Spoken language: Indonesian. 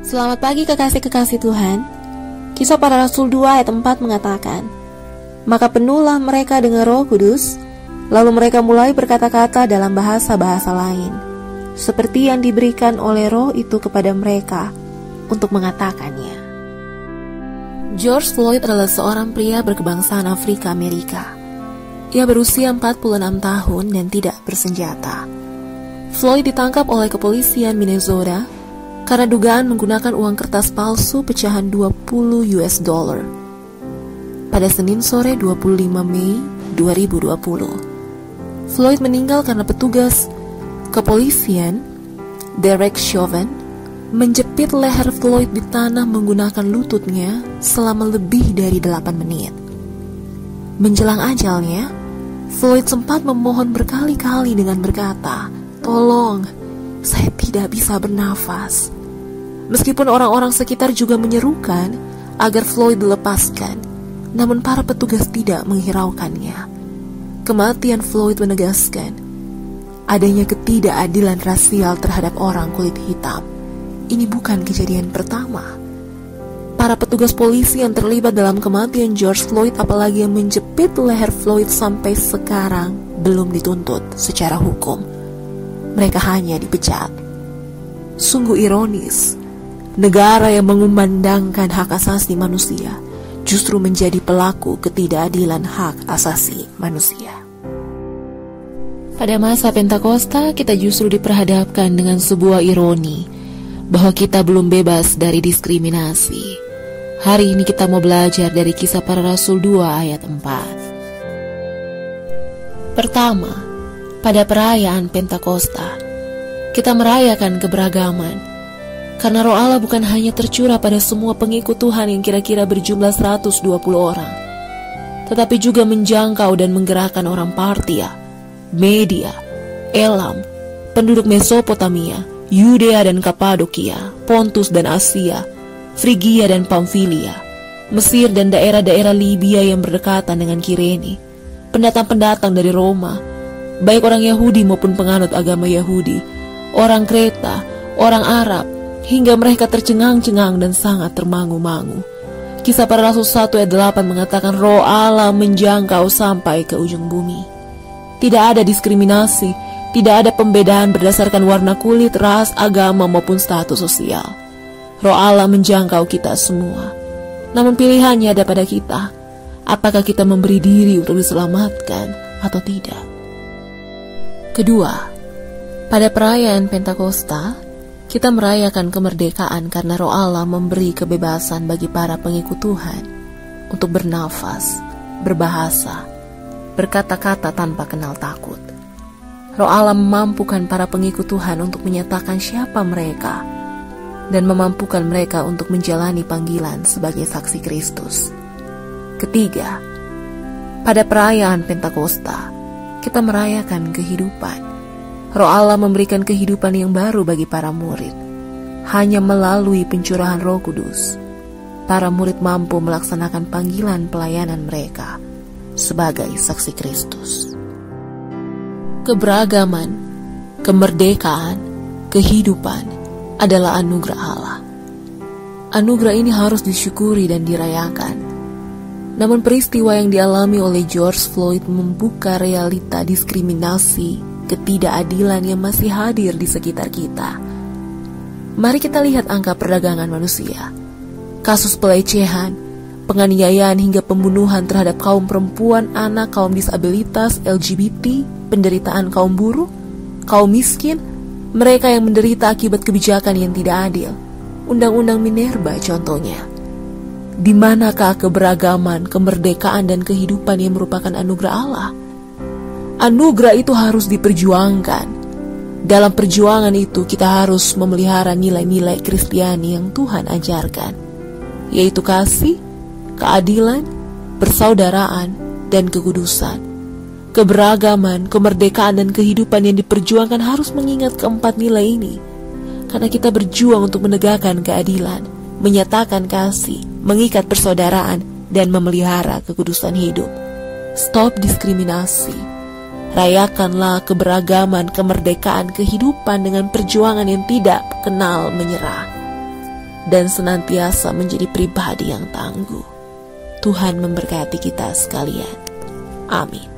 Selamat pagi kekasih-kekasih Tuhan. Kisah Para Rasul 2 ayat 4 mengatakan, maka penuhlah mereka dengan Roh Kudus, lalu mereka mulai berkata-kata dalam bahasa-bahasa lain, seperti yang diberikan oleh Roh itu kepada mereka untuk mengatakannya. George Floyd adalah seorang pria berkebangsaan Afrika Amerika. Ia berusia 46 tahun dan tidak bersenjata. Floyd ditangkap oleh kepolisian Minnesota karena dugaan menggunakan uang kertas palsu pecahan $20 pada Senin sore 25 Mei 2020. Floyd meninggal karena petugas kepolisian Derek Chauvin menjepit leher Floyd di tanah menggunakan lututnya selama lebih dari 8 menit. Menjelang ajalnya, Floyd sempat memohon berkali-kali dengan berkata, "Tolong, saya tidak bisa bernafas." Meskipun orang-orang sekitar juga menyerukan agar Floyd dilepaskan, namun para petugas tidak menghiraukannya. Kematian Floyd menegaskan adanya ketidakadilan rasial terhadap orang kulit hitam. Ini bukan kejadian pertama. Para petugas polisi yang terlibat dalam kematian George Floyd, apalagi yang menjepit leher Floyd, sampai sekarang belum dituntut secara hukum. Mereka hanya dipecat. Sungguh ironis, negara yang mengumandangkan hak asasi manusia justru menjadi pelaku ketidakadilan hak asasi manusia. Pada masa Pentakosta, kita justru diperhadapkan dengan sebuah ironi bahwa kita belum bebas dari diskriminasi. Hari ini kita mau belajar dari Kisah Para Rasul 2 ayat 4. Pertama, pada perayaan Pentakosta, kita merayakan keberagaman. Karena Roh Allah bukan hanya tercurah pada semua pengikut Tuhan yang kira-kira berjumlah 120 orang, tetapi juga menjangkau dan menggerakkan orang Partia, Media, Elam, penduduk Mesopotamia, Yudea dan Kapadokia, Pontus dan Asia, Frigia dan Pamfilia, Mesir dan daerah-daerah Libya yang berdekatan dengan Kirene, pendatang-pendatang dari Roma, baik orang Yahudi maupun penganut agama Yahudi, orang Kreta, orang Arab, hingga mereka tercengang-cengang dan sangat termangu-mangu. Kisah Para Rasul 1 ayat 8 mengatakan Roh Allah menjangkau sampai ke ujung bumi. Tidak ada diskriminasi, tidak ada pembedaan berdasarkan warna kulit, ras, agama maupun status sosial. Roh Allah menjangkau kita semua. Namun pilihannya ada pada kita. Apakah kita memberi diri untuk diselamatkan atau tidak? Kedua, pada perayaan Pentakosta, kita merayakan kemerdekaan karena Roh Allah memberi kebebasan bagi para pengikut Tuhan untuk bernafas, berbahasa, berkata-kata tanpa kenal takut. Roh Allah memampukan para pengikut Tuhan untuk menyatakan siapa mereka dan memampukan mereka untuk menjalani panggilan sebagai saksi Kristus. Ketiga, pada perayaan Pentakosta, kita merayakan kehidupan. Roh Allah memberikan kehidupan yang baru bagi para murid. Hanya melalui pencurahan Roh Kudus, para murid mampu melaksanakan panggilan pelayanan mereka sebagai saksi Kristus. Keberagaman, kemerdekaan, kehidupan adalah anugerah Allah. Anugerah ini harus disyukuri dan dirayakan. Namun peristiwa yang dialami oleh George Floyd membuka realita diskriminasi, ketidakadilan yang masih hadir di sekitar kita. Mari kita lihat angka perdagangan manusia, kasus pelecehan, penganiayaan hingga pembunuhan terhadap kaum perempuan, anak, kaum disabilitas, LGBT, penderitaan kaum buruh, kaum miskin, mereka yang menderita akibat kebijakan yang tidak adil. Undang-undang Minerba contohnya. Di manakah keberagaman, kemerdekaan dan kehidupan yang merupakan anugerah Allah? Anugerah itu harus diperjuangkan. Dalam perjuangan itu kita harus memelihara nilai-nilai Kristiani yang Tuhan ajarkan, yaitu kasih, keadilan, persaudaraan, dan kekudusan. Keberagaman, kemerdekaan, dan kehidupan yang diperjuangkan harus mengingat keempat nilai ini, karena kita berjuang untuk menegakkan keadilan, menyatakan kasih, mengikat persaudaraan, dan memelihara kekudusan hidup. Stop diskriminasi. Rayakanlah keberagaman, kemerdekaan, kehidupan dengan perjuangan yang tidak kenal menyerah. Dan senantiasa menjadi pribadi yang tangguh. Tuhan memberkati kita sekalian. Amin.